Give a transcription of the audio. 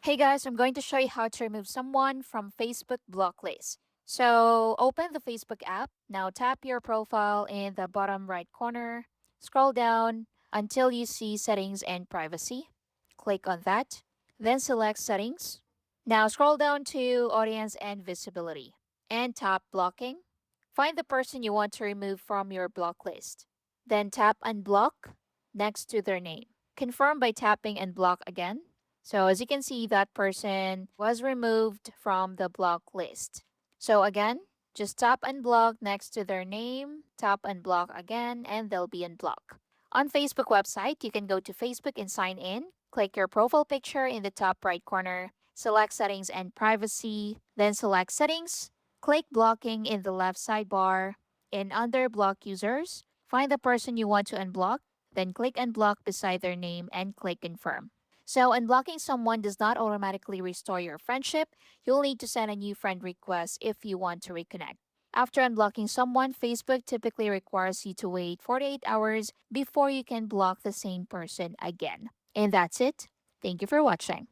Hey guys, I'm going to show you how to remove someone from Facebook block list. So open the Facebook app. Now tap your profile in the bottom right corner. Scroll down until you see settings and privacy. Click on that. Then select settings. Now scroll down to audience and visibility and tap blocking. Find the person you want to remove from your block list. Then tap unblock next to their name. Confirm by tapping unblock again. So as you can see, that person was removed from the block list. So again, just tap unblock next to their name, tap unblock again, and they'll be unblocked. On Facebook website, you can go to Facebook and sign in. Click your profile picture in the top right corner. Select settings and privacy. Then select settings. Click blocking in the left sidebar. And under block users, find the person you want to unblock. Then click unblock beside their name and click confirm. So, unblocking someone does not automatically restore your friendship. You'll need to send a new friend request if you want to reconnect. After unblocking someone, Facebook typically requires you to wait 48 hours before you can block the same person again. And that's it. Thank you for watching.